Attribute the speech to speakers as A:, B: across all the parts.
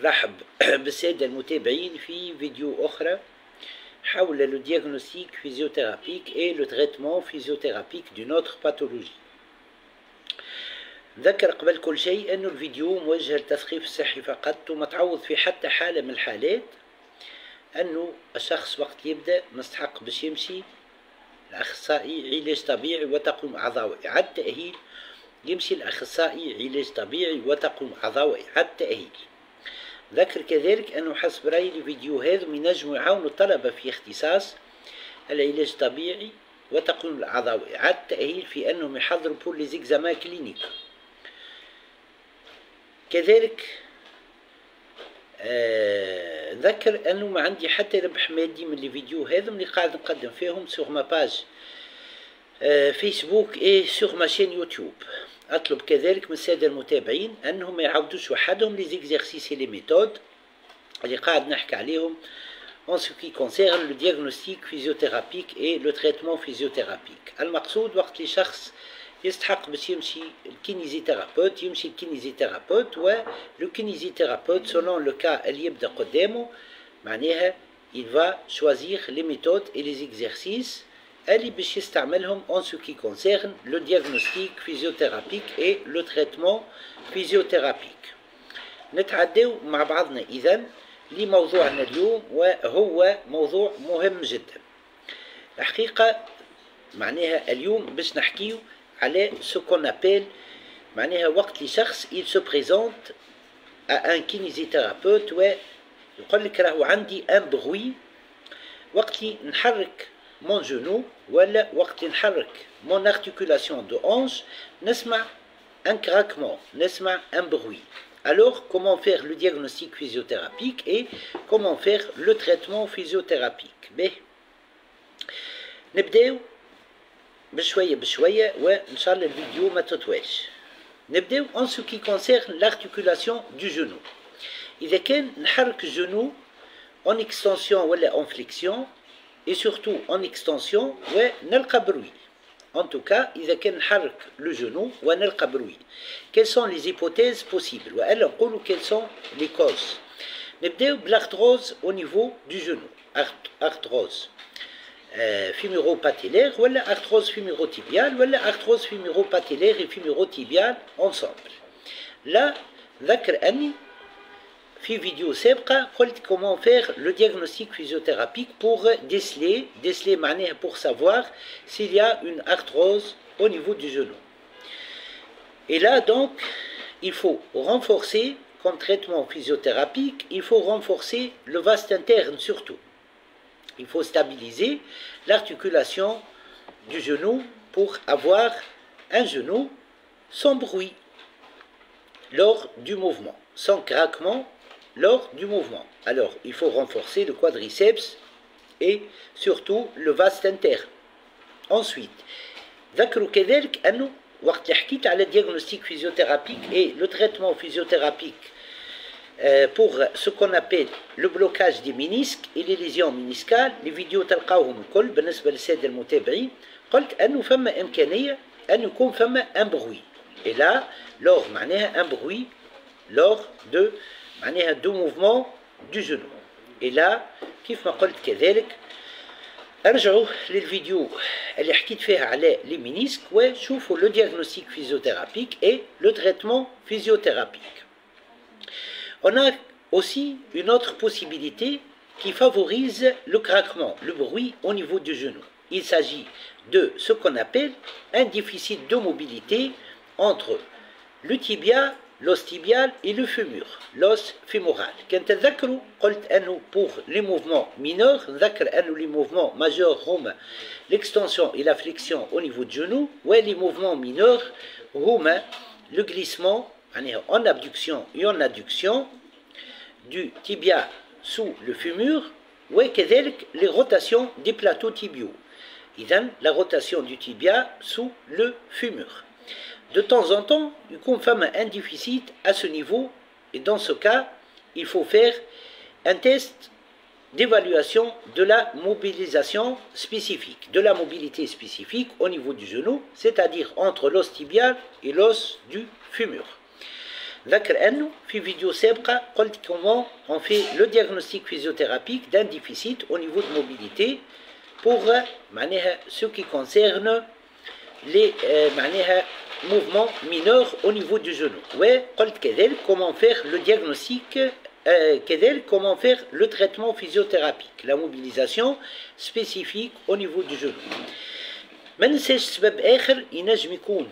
A: نرحب بالسادة المتابعين في فيديو أخرى حول le diagnostic physiothérapique et le traitement physiothérapique d'une autre pathologie. نذكر قبل كل شيء أنه الفيديو موجه للتثقيف الصحي فقط وما تعوض في حتى حالة من الحالات أنه الشخص وقت يبدأ مستحق باش يمشي الأخصائي علاج طبيعي وتقويم أعضاء إعادة تأهيل، يمشي الأخصائي علاج طبيعي وتقويم أعضاء إعادة تأهيل. ذكر كذلك أنه حسب رأيي الفيديو هذا ينجموا يعاونوا الطلبة في اختصاص العلاج الطبيعي وتقويم الأعضاء وإعادة التأهيل في أنهم يحضروا بور لي زيكزامان كلينيك. كذلك نذكر أنه ما عندي حتى ربح مادي من الفيديو هذا اللي قاعد نقدم فيهم سوغ ما باج فيسبوك اي سوغ ما شين يوتيوب. أطلب كذلك من السادة المتابعين أنهم ما يعاودوش وحدهم لي زيكزارسيس لي ميثود اللي قاعد نحكي عليهم en ce qui concerne le diagnostic physiothérapique et le traitement physiothérapique. المقصود وقت اللي شخص يستحق باش يمشي الكينيزيثيرابوت يمشي الكينيزيثيرابوت ولو كينيزيثيرابوت selon le cas اللي يبدا قدامه معناها il va choisir les méthodes et les exercices اللي باش يستعملهم en ce qui concerne le diagnostic physiothérapique et le traitement physiothérapique. نتعداو مع بعضنا إذن لموضوعنا اليوم وهو موضوع مهم جدا. الحقيقة معناها اليوم باش نحكيو على ce qu'on appelle معناها وقت لشخص il se présente à un kinésithérapeute ويقول لك راهو عندي un bruit وقت اللي نحرك mon genou ولا وقت نحرك mon articulation de hanche نسمع un craquement نسمع un bruit. Alors comment faire le diagnostic physiothérapique et comment faire le traitement physiothérapique. نبداو بشوية بشوية وإن شاء الله الفيديو ما تطولش. نبداو en ce qui concerne l'articulation du genou. إذا كان نحرك الجنو en extension ولا en flexion et surtout en extension ونلقى بروي. En tout cas, إذا كان نحرك le genou ونلقى بروي. Quelles sont les hypothèses possibles وإلا نقولوا quelles sont les causes. نبداو بالارتhrose au niveau du genou. Arthrose fémuro-patellaire ولا arthrose fémuro-tibiale ولا arthrose fémuro-patellaire et fémuro-tibiale ensemble. Là, ذكر أني في فيديو سابقة قلت comment faire le diagnostic physiothérapique pour déceler معناها pour savoir s'il y a une arthrose au niveau du genou. Et là donc il faut renforcer comme traitement physiothérapique, il faut renforcer le vaste interne surtout. Il faut stabiliser l'articulation du genou pour avoir un genou sans bruit lors du mouvement, sans craquement lors du mouvement. Alors, il faut renforcer le quadriceps et surtout le vaste interne. Ensuite, ذكروا كذلك أنه وقت اللي حكيت على diagnostic physiothérapique et le traitement physiothérapique pour ce qu'on appelle le blocage des ménisques et les lésions méniscales. les vidéos تلقاوهم الكل بالنسبة للسادة المتابعين. قلت أنه فما إمكانية أن يكون فما un bruit. Et là, lors معناها un bruit lors de معناها دو موفمون دو جنو. et là كيف ما قلت كذلك ارجعوا للفيديو اللي حكيت فيها على لي مينيسك وشوفوا لو diagnostic physiothérapique et le traitement physiothérapique. On a aussi une autre possibilité qui favorise le craquement, le bruit au niveau du genou. Il s'agit de ce qu'on appelle un déficit de mobilité entre le tibia, l'os tibial et le fémur, l'os fémoral. Quand تذكروا قلت أنه pour les mouvements mineurs نذكر أنه les mouvements majeurs هما l'extension et la flexion au niveau du genou و les mouvements mineurs هما le glissement en abduction et en adduction du tibia sous le fémur وكذلك les rotations des plateaux tibiaux. إذن la rotation du tibia sous le fémur. De temps en temps, il confirme un déficit à ce niveau et dans ce cas, il faut faire un test d'évaluation de la mobilisation spécifique, de la mobilité spécifique au niveau du genou, c'est-à-dire entre l'os tibial et l'os du fémur. ذكر أنه في فيديو سابقة قلت comment on fait le diagnostic physiothérapique d'un déficit au niveau de mobilité pour ce qui concerne les mouvements mineurs au niveau du genou. وقلت كذلك comment faire le diagnostic كذلك comment faire le traitement physiothérapique, la mobilisation spécifique au niveau du genou. ما ننساش سبب آخر ينجم يكون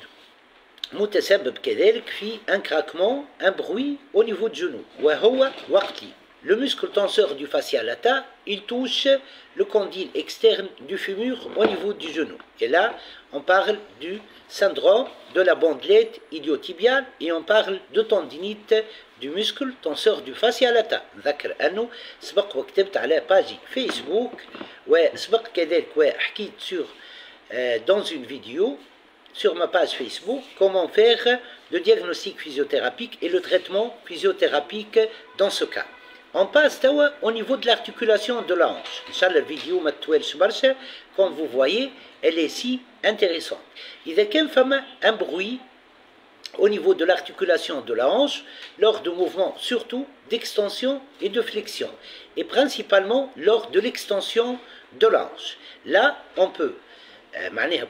A: متسبب كذلك في un craquement, un bruit au niveau du genou. وهو وقت le muscle tenseur du fascia lata, il touche le condyle externe du fémur au niveau du genou. Et là, on parle du syndrome de la bandelette iliotibiale et on parle de tendinite du muscle tenseur du fascia lata. ذكر أنه سبق وكتبت على باجي فيسبوك وسبق كذلك وحكيت dans une vidéo sur ma page Facebook comment faire le diagnostic physiothérapique et le traitement physiothérapique dans ce cas. On passe au niveau de l'articulation de la hanche. Inch'Allah, la vidéo comme vous voyez, elle est si intéressante. Il y a un bruit au niveau de l'articulation de la hanche lors de mouvements surtout d'extension et de flexion, et principalement lors de l'extension de la hanche. Là, on peut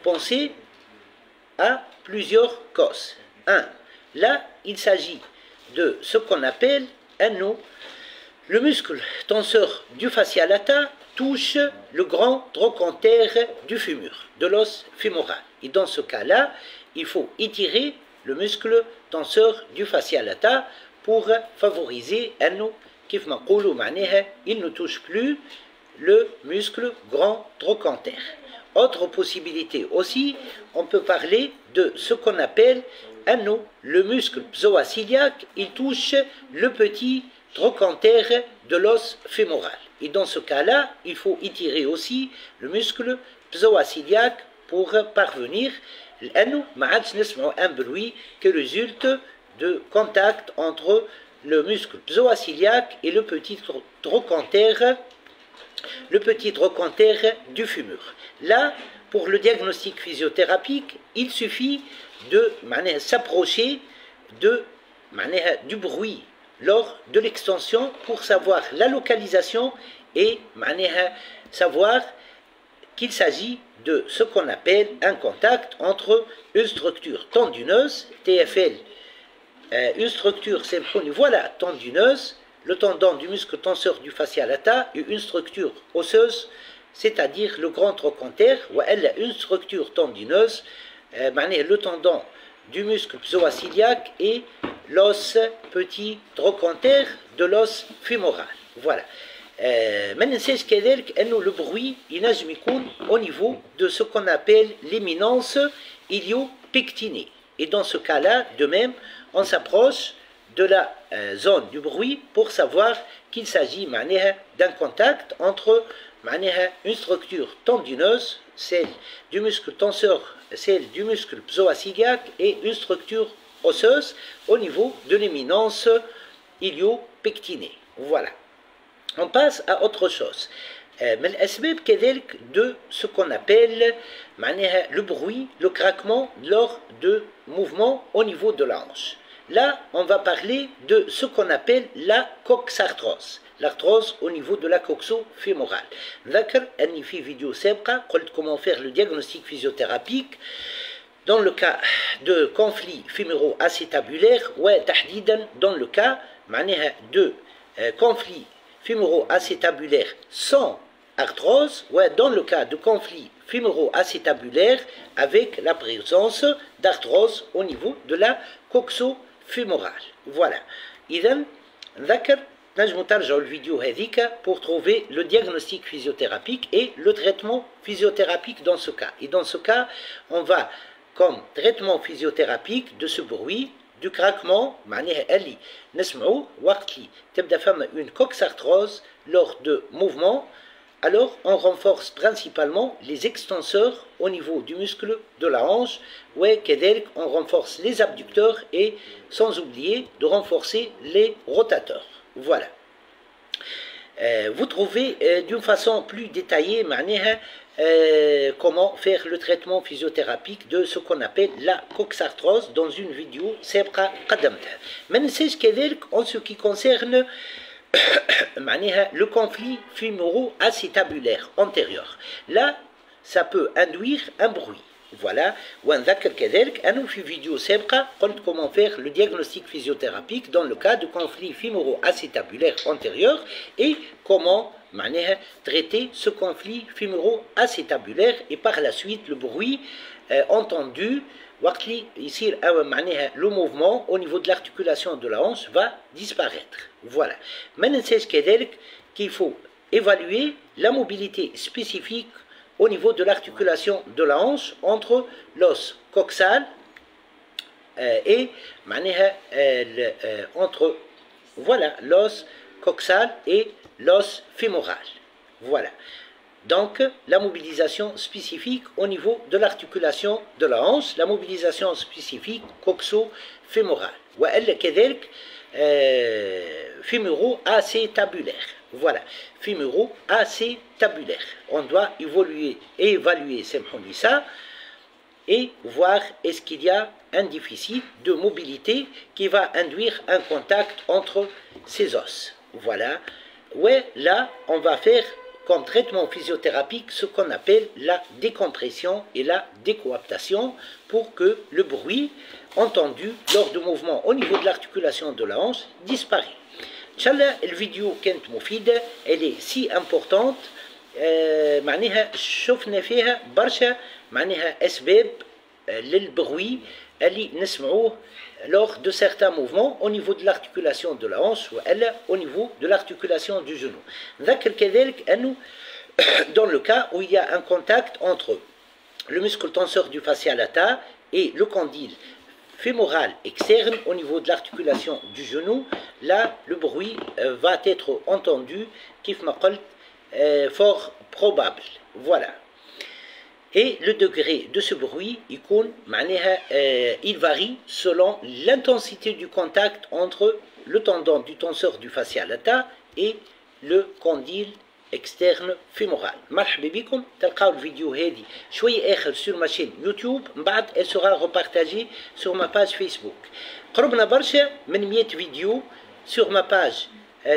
A: penser à plusieurs causes. Là, il s'agit de ce qu'on appelle le muscle tenseur du fascia lata touche le grand trochanter du fémur, de l'os fémoral. Et dans ce cas-là, il faut étirer le muscle tenseur du fascia lata pour favoriser il ne touche plus le muscle grand trochanter. Autre possibilité aussi, on peut parler de ce qu'on appelle le muscle psoasiliaque, il touche le petit trochanter de l'os fémoral. Et dans ce cas-là, il faut étirer aussi le muscle psoasiliaque pour parvenir un bruit qui résulte de contact entre le muscle psoasiliaque et le petit trochanter du fémur. Là, pour le diagnostic physiothérapique, il suffit de s'approcher du bruit lors de l'extension pour savoir la localisation et savoir qu'il s'agit de ce qu'on appelle un contact entre une structure tendineuse, TFL, une structure, voilà, tendineuse, le tendon du muscle tenseur du fascia lata, et une structure osseuse, c'est-à-dire le grand trochanter, ou elle une structure tendineuse, le tendon du muscle psoasiliaque et l'os petit trochanter de l'os fémoral. Voilà. ما ننساش كذلك أنه le bruit ينجم يكون au niveau de ce qu'on appelle l'éminence iliopectinée. Et dans ce cas-là, de même, on s'approche de la zone du bruit pour savoir qu'il s'agit d'un contact entre une structure tendineuse, celle du muscle tenseur, celle du muscle psoasiliaque, et une structure osseuse au niveau de l'éminence iliopectinée. Voilà. On passe à autre chose. من الأسباب كذلك de ce qu'on appelle le bruit, le craquement lors de mouvements au niveau de la hanche. Là, on va parler de ce qu'on appelle la coxarthrose, l'arthrose au niveau de la coxo-fémorale. ذكر أني في فيديو سابقة قلت comment faire le diagnostic physiothérapique dans le cas de conflits fémoro-acétabulaires وتحديدا dans le cas de conflits fémoro-acétabulaires sans arthrose, ou dans le cas de conflit fémoro-acétabulaire avec la présence d'arthrose au niveau de la coxo-fémorale. Voilà. إذن ذكر نجم ترجعوا الفيديو هذيك pour trouver le diagnostic physiothérapique et le traitement physiothérapique dans ce cas. Et dans ce cas, on va comme traitement physiothérapique de ce bruit, du craquement, اللي نسمعوه وقت اللي تبدا فما une coxarthrose lors de mouvements. Alors on renforce principalement les extenseurs au niveau du muscle de la hanche, وكذلك on renforce les abducteurs et sans oublier de renforcer les rotateurs. Voilà. Vous trouvez d'une façon plus détaillée comment faire le traitement physiothérapique de ce qu'on appelle la coxarthrose dans une vidéo سابقة قدمتها. ما ننساش كذلك en ce qui concerne le conflit fémoro-acétabulaire antérieur. Là, ça peut induire un bruit. Voilà, ونذكر كذلك أنه في فيديو سابقة قلت comment faire le diagnostic physiothérapique dans le cas de conflit fémoro-acétabulaire antérieur et comment traiter ce conflit fémoro-acétabulaire et par la suite le bruit entendu وقت اللي يصير le mouvement au niveau de l'articulation de la hanche va disparaître. Voilà. ما ننساش كذلك qu'il faut évaluer la mobilité spécifique au niveau de l'articulation de la hanche entre l'os coxal et entre voilà l'os coxal et l'os fémoral. Voilà. Donc la mobilisation spécifique au niveau de l'articulation de la hanche, la mobilisation spécifique coxo-fémorale. وإلا كذلك fémoro-acétabulaire. Voilà, fémoro-acétabulaire. On doit évaluer ça et voir est-ce qu'il y a un déficit de mobilité qui va induire un contact entre ces os. Voilà. Ouais, là, on va faire comme traitement physiothérapique ce qu'on appelle la décompression et la décoaptation pour que le bruit entendu lors de mouvements au niveau de l'articulation de la hanche disparaît. Inch'Allah, la vidéo كانت مفيدة, elle est si importante, معناها شفنا فيها برشا معناها أسباب للبروي اللي نسمعوه lors de certains mouvements au niveau de l'articulation de la hanche ou au niveau de l'articulation du genou. نذكر كذلك أنه dans le cas où il y a un contact entre le muscle tenseur du fascia lata et le condyle fémoral externe au niveau de l'articulation du genou, là le bruit va être entendu كيف ما قلت fort probable. Voilà. Et le degré de ce bruit il varie selon l'intensité du contact entre le tendon du tenseur du fascia lata et le condyle externe fémoral. مرحبا بكم. تلقاو الفيديو هذه شوي آخر sur ma chaîne YouTube, من بعد elle sera repartagée sur ma page Facebook. قربنا برشا من 100 فيديو sur ma page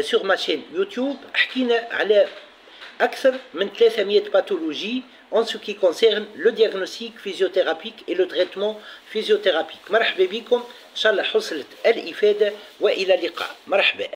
A: sur ma chaîne YouTube. حكينا على أكثر من 300 pathologies en ce qui concerne le diagnostic physiothérapique et le traitement physiothérapique. مرحبا بكم. إن شاء الله حصلت الإفادة وإلى اللقاء. مرحبا.